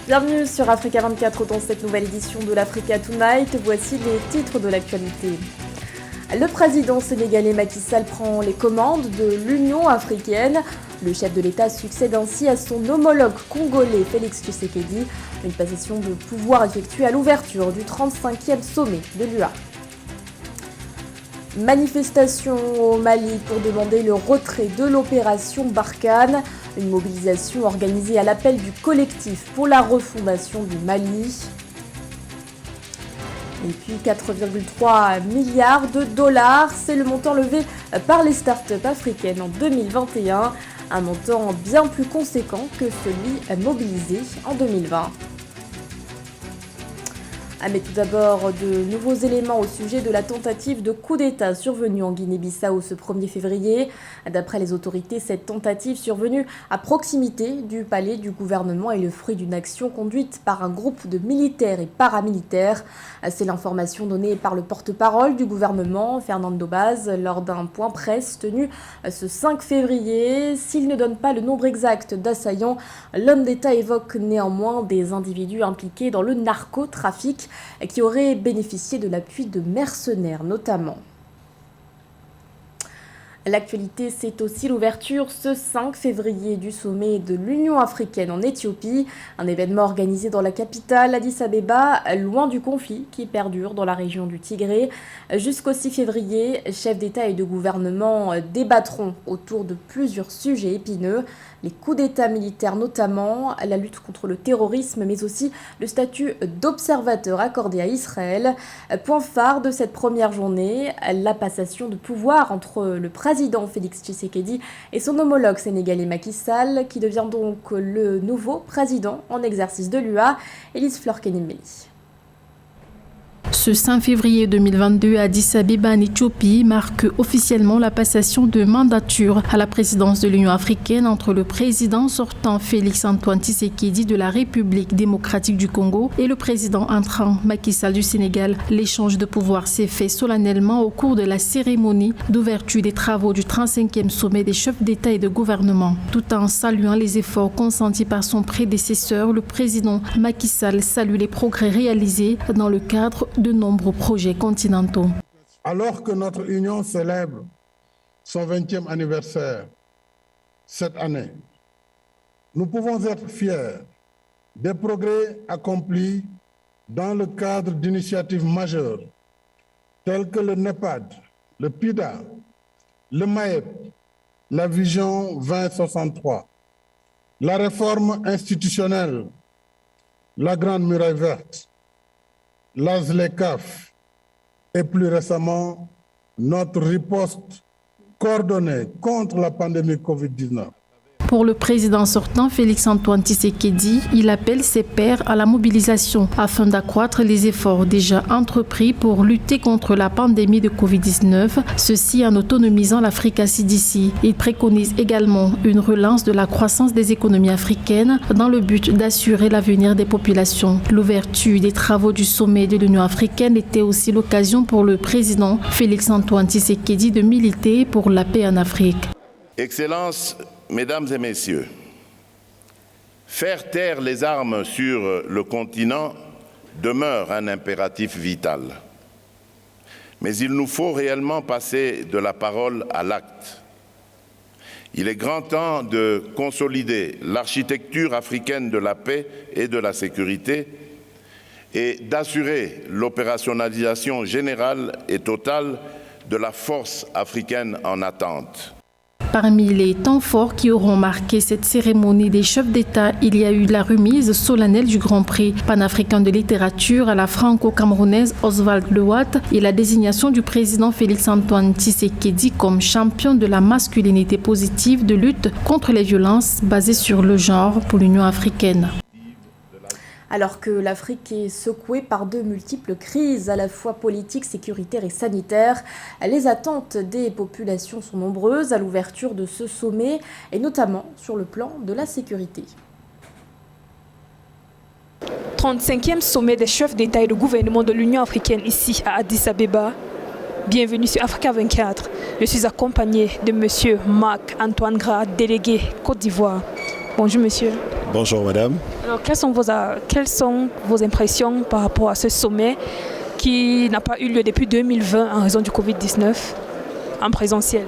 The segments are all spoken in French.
Bienvenue sur Africa 24 dans cette nouvelle édition de l'Africa Tonight. Voici les titres de l'actualité. Le président sénégalais Macky Sall prend les commandes de l'Union africaine. Le chef de l'État succède ainsi à son homologue congolais Félix Tshisekedi. Une passation de pouvoir effectuée à l'ouverture du 35e sommet de l'UA. Manifestation au Mali pour demander le retrait de l'opération Barkhane. Une mobilisation organisée à l'appel du collectif pour la refondation du Mali. Et puis 4,3 milliards de dollars, c'est le montant levé par les startups africaines en 2021. Un montant bien plus conséquent que celui mobilisé en 2020. Mais tout d'abord, de nouveaux éléments au sujet de la tentative de coup d'État survenue en Guinée-Bissau ce 1er février. D'après les autorités, cette tentative survenue à proximité du palais du gouvernement est le fruit d'une action conduite par un groupe de militaires et paramilitaires. C'est l'information donnée par le porte-parole du gouvernement, Fernando Baz, lors d'un point presse tenu ce 5 février. S'il ne donne pas le nombre exact d'assaillants, l'homme d'État évoque néanmoins des individus impliqués dans le narcotrafic qui auraient bénéficié de l'appui de mercenaires notamment. L'actualité, c'est aussi l'ouverture ce 5 février du sommet de l'Union africaine en Éthiopie, un événement organisé dans la capitale Addis Abeba, loin du conflit qui perdure dans la région du Tigré. Jusqu'au 6 février, chefs d'État et de gouvernement débattront autour de plusieurs sujets épineux, les coups d'État militaires notamment, la lutte contre le terrorisme, mais aussi le statut d'observateur accordé à Israël. Point phare de cette première journée, la passation de pouvoir entre le président Félix Tshisekedi et son homologue sénégalais Macky Sall, qui devient donc le nouveau président en exercice de l'UA, Elise Fleur-Kenimeli. Ce 5 février 2022 à Addis Abeba en Éthiopie marque officiellement la passation de mandature à la présidence de l'Union africaine entre le président sortant Félix-Antoine Tshisekedi de la République démocratique du Congo et le président entrant Macky Sall du Sénégal. L'échange de pouvoir s'est fait solennellement au cours de la cérémonie d'ouverture des travaux du 35e sommet des chefs d'État et de gouvernement. Tout en saluant les efforts consentis par son prédécesseur, le président Macky Sall salue les progrès réalisés dans le cadre de nombreux projets continentaux. Alors que notre union célèbre son 20e anniversaire cette année, nous pouvons être fiers des progrès accomplis dans le cadre d'initiatives majeures telles que le NEPAD, le PIDA, le MAEP, la Vision 2063, la réforme institutionnelle, la Grande Muraille Verte, l'ASLECAF et plus récemment notre riposte coordonnée contre la pandémie Covid-19. Pour le président sortant Félix-Antoine Tshisekedi, il appelle ses pairs à la mobilisation afin d'accroître les efforts déjà entrepris pour lutter contre la pandémie de Covid-19, ceci en autonomisant l'Africa CDC. Il préconise également une relance de la croissance des économies africaines dans le but d'assurer l'avenir des populations. L'ouverture des travaux du sommet de l'Union africaine était aussi l'occasion pour le président Félix-Antoine Tshisekedi de militer pour la paix en Afrique. Excellences, Mesdames et Messieurs, faire taire les armes sur le continent demeure un impératif vital. Mais il nous faut réellement passer de la parole à l'acte. Il est grand temps de consolider l'architecture africaine de la paix et de la sécurité et d'assurer l'opérationnalisation générale et totale de la force africaine en attente. Parmi les temps forts qui auront marqué cette cérémonie des chefs d'État, il y a eu la remise solennelle du Grand Prix panafricain de littérature à la franco-camerounaise Oswald Lewat et la désignation du président Félix-Antoine Tshisekedi comme champion de la masculinité positive de lutte contre les violences basées sur le genre pour l'Union africaine. Alors que l'Afrique est secouée par de multiples crises, à la fois politiques, sécuritaires et sanitaires, les attentes des populations sont nombreuses à l'ouverture de ce sommet, et notamment sur le plan de la sécurité. 35e sommet des chefs d'État et de gouvernement de l'Union africaine ici à Addis Abeba. Bienvenue sur Africa 24. Je suis accompagné de M. Marc-Antoine Gras, délégué Côte d'Ivoire. Bonjour monsieur. Bonjour madame. Alors, quelles sont vos impressions par rapport à ce sommet qui n'a pas eu lieu depuis 2020 en raison du Covid-19 en présentiel?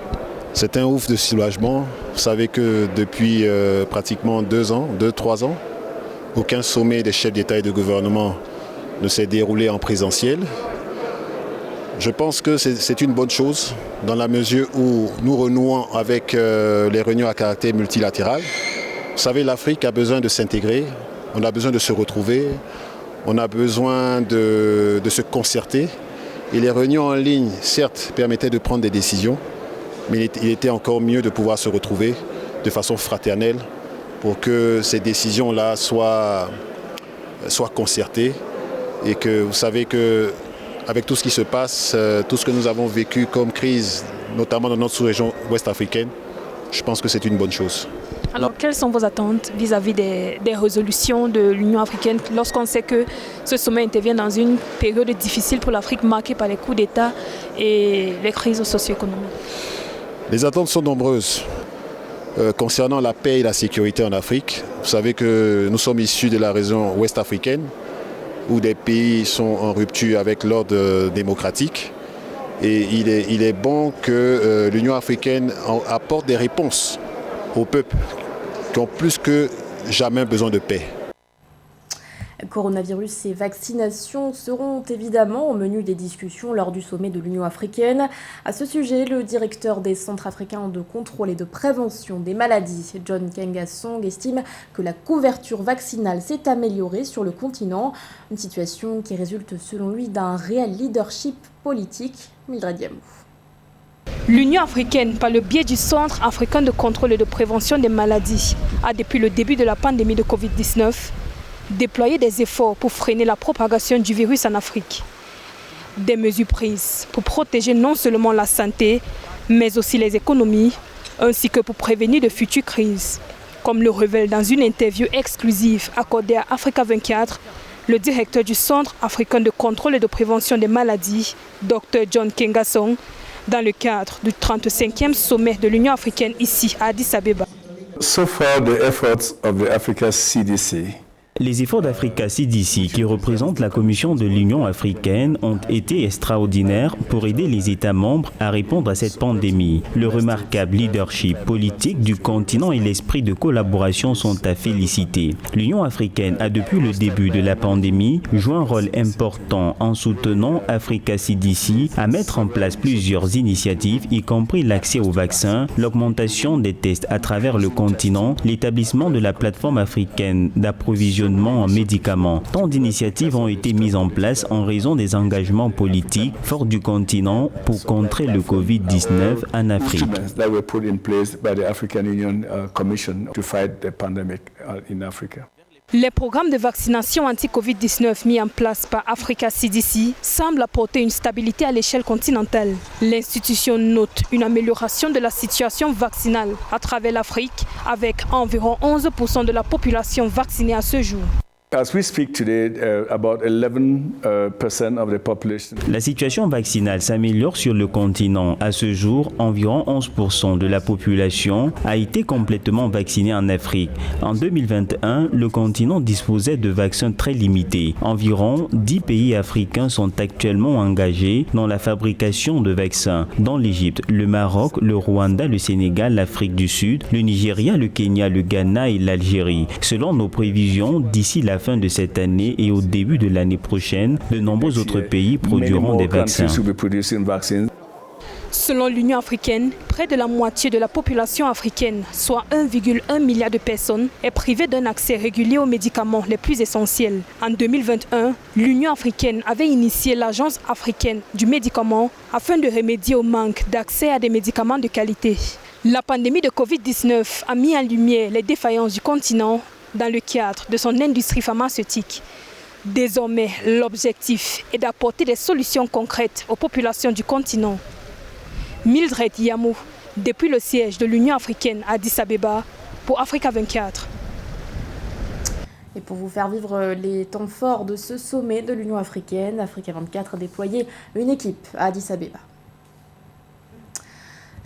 C'est un ouf de soulagement. Vous savez que depuis pratiquement 2-3 ans, aucun sommet des chefs d'État et de gouvernement ne s'est déroulé en présentiel. Je pense que c'est une bonne chose dans la mesure où nous renouons avec les réunions à caractère multilatéral. Vous savez, l'Afrique a besoin de s'intégrer, on a besoin de se retrouver, on a besoin de se concerter. Et les réunions en ligne, certes, permettaient de prendre des décisions, mais il était encore mieux de pouvoir se retrouver de façon fraternelle pour que ces décisions-là soient concertées et que vous savez qu'avec tout ce qui se passe, tout ce que nous avons vécu comme crise, notamment dans notre sous-région ouest africaine, je pense que c'est une bonne chose. Alors, quelles sont vos attentes vis-à-vis des résolutions de l'Union africaine lorsqu'on sait que ce sommet intervient dans une période difficile pour l'Afrique marquée par les coups d'État et les crises socio-économiques? Les attentes sont nombreuses. Concernant la paix et la sécurité en Afrique, vous savez que nous sommes issus de la région ouest africaine où des pays sont en rupture avec l'ordre démocratique. Et il est bon que l'Union africaine apporte des réponses aux peuples qui ont plus que jamais besoin de paix. Coronavirus et vaccination seront évidemment au menu des discussions lors du sommet de l'Union africaine. À ce sujet, le directeur des centres africains de contrôle et de prévention des maladies, John Nkengasong, estime que la couverture vaccinale s'est améliorée sur le continent. Une situation qui résulte selon lui d'un réel leadership politique. Mildred Yamou. L'Union africaine, par le biais du Centre africain de contrôle et de prévention des maladies, a depuis le début de la pandémie de Covid-19 déployé des efforts pour freiner la propagation du virus en Afrique. Des mesures prises pour protéger non seulement la santé, mais aussi les économies, ainsi que pour prévenir de futures crises. Comme le révèle dans une interview exclusive accordée à Africa 24, le directeur du Centre africain de contrôle et de prévention des maladies, Dr John Nkengasong, dans le cadre du 35e sommet de l'Union africaine ici à Addis Abeba. So far, the efforts of the Africa CDC. Les efforts d'Africa CDC, qui représente la Commission de l'Union africaine, ont été extraordinaires pour aider les États membres à répondre à cette pandémie. Le remarquable leadership politique du continent et l'esprit de collaboration sont à féliciter. L'Union africaine a depuis le début de la pandémie joué un rôle important en soutenant Africa CDC à mettre en place plusieurs initiatives, y compris l'accès aux vaccins, l'augmentation des tests à travers le continent, l'établissement de la plateforme africaine d'approvisionnement en médicaments. Tant d'initiatives ont été mises en place en raison des engagements politiques forts du continent pour contrer le Covid-19 en Afrique. Les programmes de vaccination anti-Covid-19 mis en place par Africa CDC semblent apporter une stabilité à l'échelle continentale. L'institution note une amélioration de la situation vaccinale à travers l'Afrique, avec environ 11% de la population vaccinée à ce jour. As we speak today, about 11% of the population. La situation vaccinale s'améliore sur le continent. À ce jour, environ 11% de la population a été complètement vaccinée en Afrique. En 2021, le continent disposait de vaccins très limités. Environ 10 pays africains sont actuellement engagés dans la fabrication de vaccins, dont l'Égypte, le Maroc, le Rwanda, le Sénégal, l'Afrique du Sud, le Nigeria, le Kenya, le Ghana et l'Algérie. Selon nos prévisions, d'ici la fin de cette année et au début de l'année prochaine, de nombreux autres pays produiront des vaccins. Selon l'Union africaine, près de la moitié de la population africaine, soit 1,1 milliard de personnes, est privée d'un accès régulier aux médicaments les plus essentiels. En 2021, l'Union africaine avait initié l'Agence africaine du médicament afin de remédier au manque d'accès à des médicaments de qualité. La pandémie de Covid-19 a mis en lumière les défaillances du continent dans le cadre de son industrie pharmaceutique. Désormais, l'objectif est d'apporter des solutions concrètes aux populations du continent. Mildred Yamou, depuis le siège de l'Union africaine à Addis Abeba, pour Africa 24. Et pour vous faire vivre les temps forts de ce sommet de l'Union africaine, Africa 24 a déployé une équipe à Addis Abeba.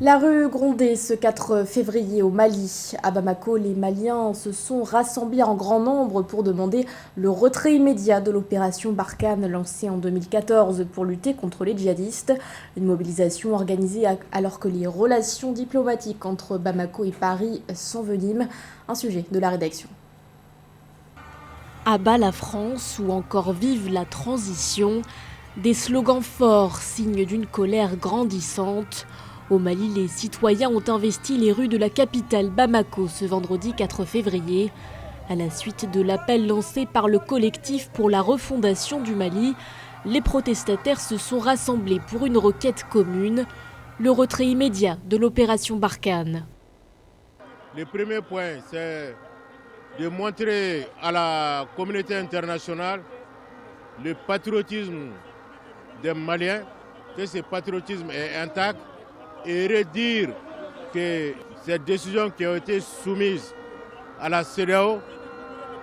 La rue grondait ce 4 février au Mali. À Bamako, les Maliens se sont rassemblés en grand nombre pour demander le retrait immédiat de l'opération Barkhane lancée en 2014 pour lutter contre les djihadistes. Une mobilisation organisée alors que les relations diplomatiques entre Bamako et Paris s'enveniment. Un sujet de la rédaction. À bas la France ou encore vive la transition, des slogans forts, signes d'une colère grandissante. Au Mali, les citoyens ont investi les rues de la capitale Bamako ce vendredi 4 février. À la suite de l'appel lancé par le collectif pour la refondation du Mali, les protestataires se sont rassemblés pour une requête commune, le retrait immédiat de l'opération Barkhane. Le premier point, c'est de montrer à la communauté internationale le patriotisme des Maliens, que ce patriotisme est intact, et redire que ces décisions qui ont été soumises à la CEDEAO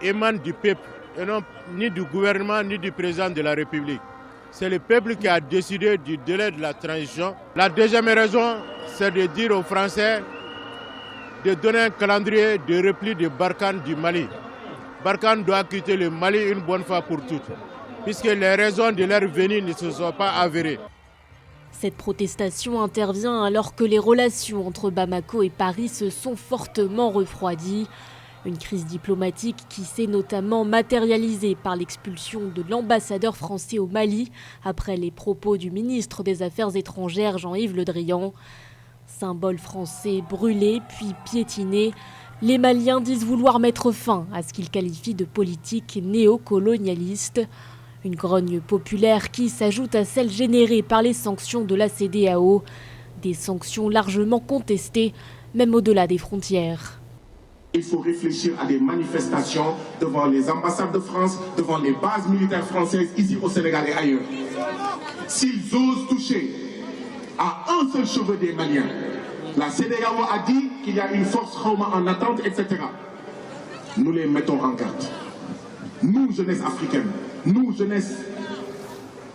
émanent du peuple, et non ni du gouvernement ni du président de la République. C'est le peuple qui a décidé du délai de la transition. La deuxième raison, c'est de dire aux Français de donner un calendrier de repli de Barkhane du Mali. Barkhane doit quitter le Mali une bonne fois pour toutes, puisque les raisons de leur venue ne se sont pas avérées. Cette protestation intervient alors que les relations entre Bamako et Paris se sont fortement refroidies. Une crise diplomatique qui s'est notamment matérialisée par l'expulsion de l'ambassadeur français au Mali après les propos du ministre des Affaires étrangères Jean-Yves Le Drian. Symbole français brûlé puis piétiné, les Maliens disent vouloir mettre fin à ce qu'ils qualifient de politique néocolonialiste. Une grogne populaire qui s'ajoute à celle générée par les sanctions de la CEDEAO. Des sanctions largement contestées, même au-delà des frontières. Il faut réfléchir à des manifestations devant les ambassades de France, devant les bases militaires françaises, ici au Sénégal et ailleurs. S'ils osent toucher à un seul cheveu des Maliens, la CEDEAO a dit qu'il y a une force Romain en attente, etc. Nous les mettons en garde. Nous, jeunesse africaine, nous, jeunesse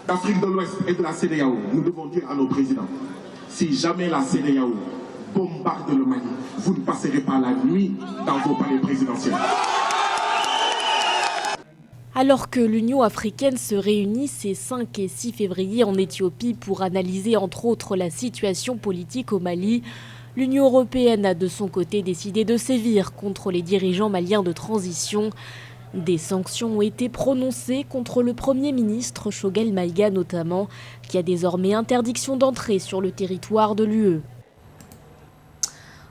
d'Afrique de l'Ouest et de la CEDEAO, nous devons dire à nos présidents, si jamais la CEDEAO bombarde le Mali, vous ne passerez pas la nuit dans vos palais présidentiels. Alors que l'Union africaine se réunit ces 5 et 6 février en Éthiopie pour analyser entre autres la situation politique au Mali, l'Union européenne a de son côté décidé de sévir contre les dirigeants maliens de transition. Des sanctions ont été prononcées contre le Premier ministre Choguel Maïga notamment, qui a désormais interdiction d'entrée sur le territoire de l'UE.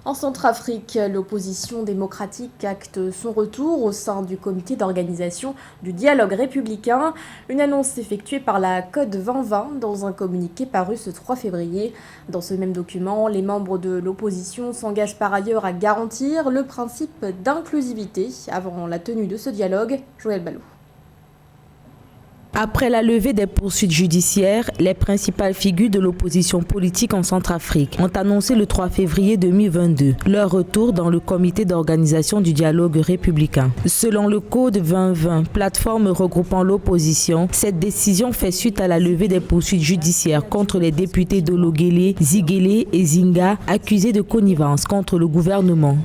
En Centrafrique, l'opposition démocratique acte son retour au sein du comité d'organisation du dialogue républicain. Une annonce effectuée par la Code 2020 dans un communiqué paru ce 3 février. Dans ce même document, les membres de l'opposition s'engagent par ailleurs à garantir le principe d'inclusivité avant la tenue de ce dialogue. Joël Ballot. Après la levée des poursuites judiciaires, les principales figures de l'opposition politique en Centrafrique ont annoncé le 3 février 2022 leur retour dans le comité d'organisation du dialogue républicain. Selon le Code 2020, plateforme regroupant l'opposition, cette décision fait suite à la levée des poursuites judiciaires contre les députés d'Ologele, Ziguele et Zinga accusés de connivence contre le gouvernement.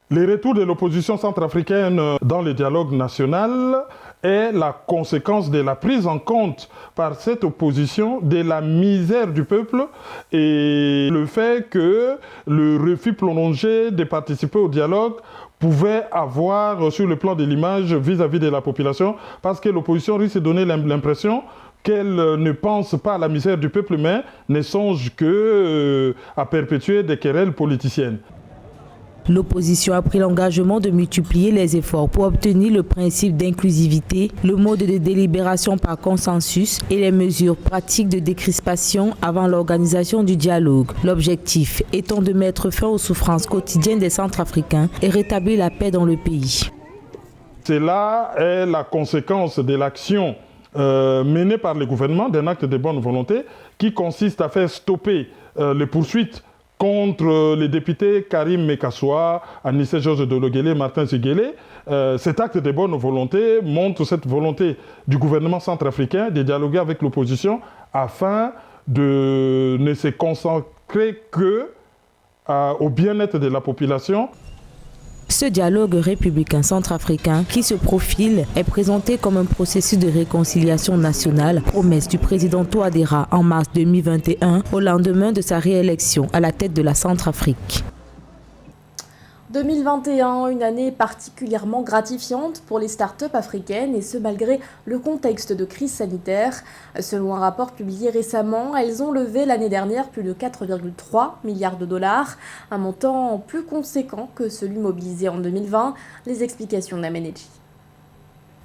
Le retour de l'opposition centrafricaine dans le dialogue national est la conséquence de la prise en compte par cette opposition de la misère du peuple et le fait que le refus prolongé de participer au dialogue pouvait avoir sur le plan de l'image vis-à-vis de la population, parce que l'opposition risque de donner l'impression qu'elle ne pense pas à la misère du peuple, mais ne songe qu'à perpétuer des querelles politiciennes. L'opposition a pris l'engagement de multiplier les efforts pour obtenir le principe d'inclusivité, le mode de délibération par consensus et les mesures pratiques de décrispation avant l'organisation du dialogue. L'objectif étant de mettre fin aux souffrances quotidiennes des Centrafricains et rétablir la paix dans le pays. Cela est la conséquence de l'action menée par le gouvernement d'un acte de bonne volonté qui consiste à faire stopper les poursuites contre les députés Karim Mekassoua, Anissé Georges Dologele, Martin Ziguele. Cet acte de bonne volonté montre cette volonté du gouvernement centrafricain de dialoguer avec l'opposition afin de ne se consacré que au bien-être de la population. Ce dialogue républicain centrafricain qui se profile est présenté comme un processus de réconciliation nationale, promesse du président Touadéra en mars 2021 au lendemain de sa réélection à la tête de la Centrafrique. 2021, une année particulièrement gratifiante pour les startups africaines et ce malgré le contexte de crise sanitaire. Selon un rapport publié récemment, elles ont levé l'année dernière plus de 4,3 milliards de dollars, un montant plus conséquent que celui mobilisé en 2020. Les explications d'Ameneji.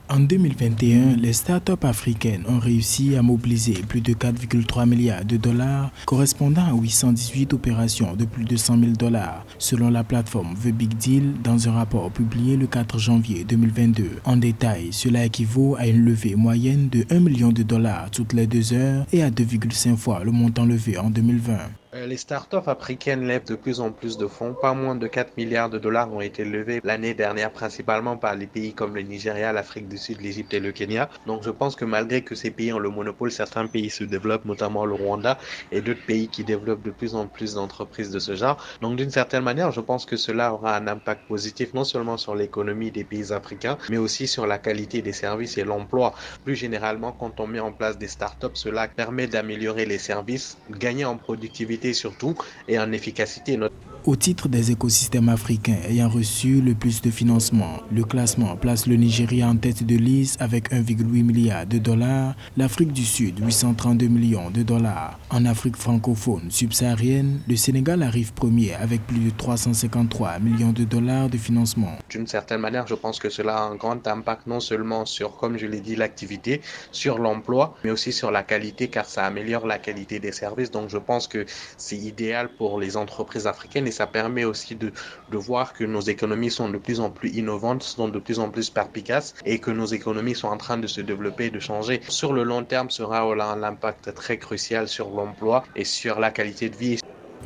En 2021, les startups africaines ont réussi à mobiliser plus de 4,3 milliards de dollars, correspondant à 818 opérations de plus de 100 000 dollars, selon la plateforme The Big Deal dans un rapport publié le 4 janvier 2022. En détail, cela équivaut à une levée moyenne de 1 million de dollars toutes les 2 heures et à 2,5 fois le montant levé en 2020. Les startups africaines lèvent de plus en plus de fonds. Pas moins de 4 milliards de dollars ont été levés l'année dernière, principalement par les pays comme le Nigeria, l'Afrique du Sud, l'Égypte et le Kenya. Donc je pense que malgré que ces pays ont le monopole, certains pays se développent, notamment le Rwanda et d'autres pays qui développent de plus en plus d'entreprises de ce genre. Donc d'une certaine manière, je pense que cela aura un impact positif non seulement sur l'économie des pays africains, mais aussi sur la qualité des services et l'emploi. Plus généralement, quand on met en place des startups, cela permet d'améliorer les services, gagner en productivité surtout et en efficacité. Au titre des écosystèmes africains ayant reçu le plus de financement, le classement place le Nigeria en tête de liste avec 1,8 milliard de dollars, l'Afrique du Sud 832 millions de dollars. En Afrique francophone subsaharienne, le Sénégal arrive premier avec plus de 353 millions de dollars de financement. D'une certaine manière, je pense que cela a un grand impact non seulement sur, comme je l'ai dit, l'activité, sur l'emploi, mais aussi sur la qualité car ça améliore la qualité des services. Donc je pense que c'est idéal pour les entreprises africaines et ça permet aussi de voir que nos économies sont de plus en plus innovantes, sont de plus en plus perspicaces et que nos économies sont en train de se développer et de changer. Sur le long terme, sera un impact très crucial sur l'emploi et sur la qualité de vie.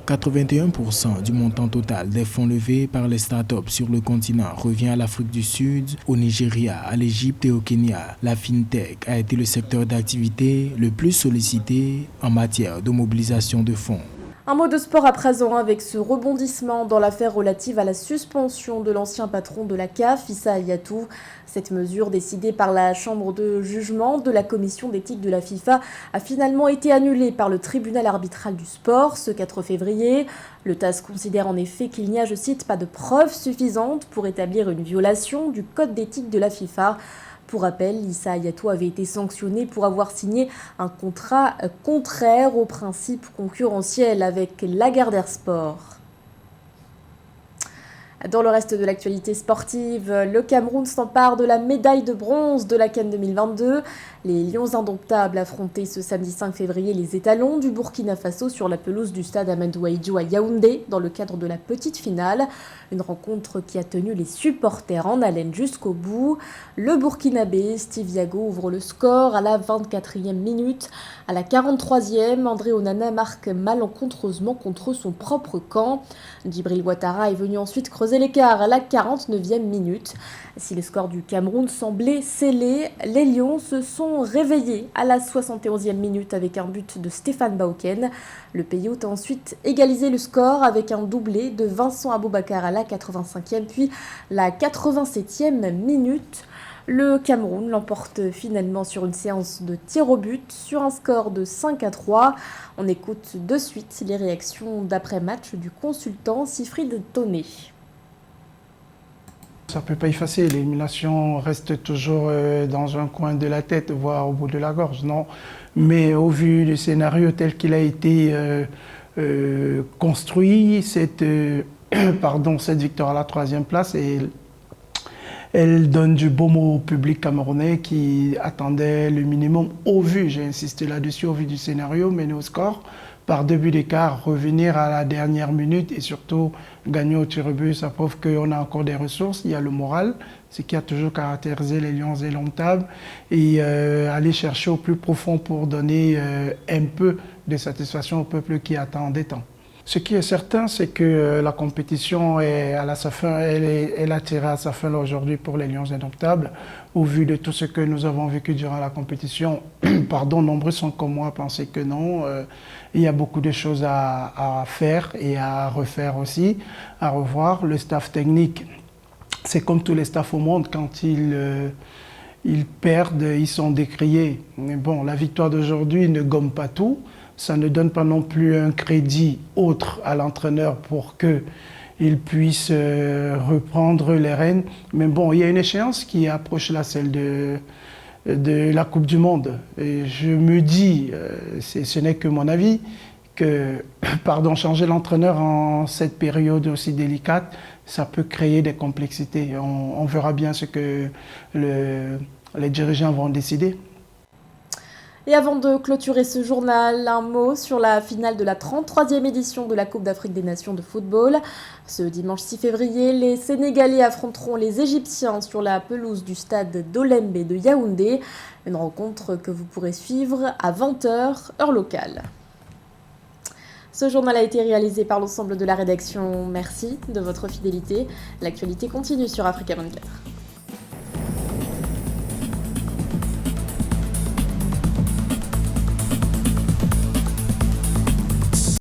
81% du montant total des fonds levés par les startups sur le continent revient à l'Afrique du Sud, au Nigeria, à l'Égypte et au Kenya. La FinTech a été le secteur d'activité le plus sollicité en matière de mobilisation de fonds. Un mot de sport à présent avec ce rebondissement dans l'affaire relative à la suspension de l'ancien patron de la CAF, Issa Hayatou. Cette mesure décidée par la chambre de jugement de la commission d'éthique de la FIFA a finalement été annulée par le tribunal arbitral du sport ce 4 février. Le TAS considère en effet qu'il n'y a, je cite, pas de preuves suffisantes pour établir une violation du code d'éthique de la FIFA. Pour rappel, Issa Hayatou avait été sanctionné pour avoir signé un contrat contraire aux principes concurrentiels avec Lagardère Sport. Dans le reste de l'actualité sportive, le Cameroun s'empare de la médaille de bronze de la CAN 2022. Les Lions indomptables affrontaient ce samedi 5 février les étalons du Burkina Faso sur la pelouse du stade Amadou Ahidjo à Yaoundé dans le cadre de la petite finale. Une rencontre qui a tenu les supporters en haleine jusqu'au bout. Le Burkinabé Steve Yago ouvre le score à la 24e minute. À la 43e, André Onana marque malencontreusement contre son propre camp. Djibril Ouattara est venu ensuite creuser l'écart à la 49e minute. Si le score du Cameroun semblait scellé, les Lions se sont réveillés à la 71e minute avec un but de Stéphane Bauken. Le pays a ensuite égalisé le score avec un doublé de Vincent Aboubakar à la 85e puis la 87e minute. Le Cameroun l'emporte finalement sur une séance de tir au but sur un score de 5-3. On écoute de suite les réactions d'après-match du consultant Sifrid Toné. Ça ne peut pas effacer, l'élimination reste toujours dans un coin de la tête, voire au bout de la gorge, non. Mais au vu du scénario tel qu'il a été construit, cette victoire à la 3e place, elle donne du baume au public camerounais qui attendait le minimum au vu, j'ai insisté là-dessus, au vu du scénario, mené au score, par 2 buts d'écart, revenir à la dernière minute et surtout gagner au tir au but, ça prouve qu'on a encore des ressources, il y a le moral, ce qui a toujours caractérisé les Lions indomptables, et aller chercher au plus profond pour donner un peu de satisfaction au peuple qui attendait tant. Ce qui est certain, c'est que la compétition est à sa fin, elle a tiré à sa fin aujourd'hui pour les Lions indomptables. au vu de tout ce que nous avons vécu durant la compétition, nombreux sont comme moi à penser que non. Il y a beaucoup de choses à faire et à refaire aussi, à revoir. Le staff technique, c'est comme tous les staffs au monde, quand ils perdent, ils sont décriés. Mais bon, la victoire d'aujourd'hui ne gomme pas tout. Ça ne donne pas non plus un crédit autre à l'entraîneur pour qu'il puisse reprendre les rênes. Mais bon, il y a une échéance qui approche là, celle de la Coupe du Monde. Et je me dis, ce n'est que mon avis, que changer l'entraîneur en cette période aussi délicate, ça peut créer des complexités. On verra bien ce que les dirigeants vont décider. Et avant de clôturer ce journal, un mot sur la finale de la 33e édition de la Coupe d'Afrique des Nations de football. Ce dimanche 6 février, les Sénégalais affronteront les Égyptiens sur la pelouse du stade d'Olembe de Yaoundé. Une rencontre que vous pourrez suivre à 20h, heure locale. Ce journal a été réalisé par l'ensemble de la rédaction. Merci de votre fidélité. L'actualité continue sur Africa 24.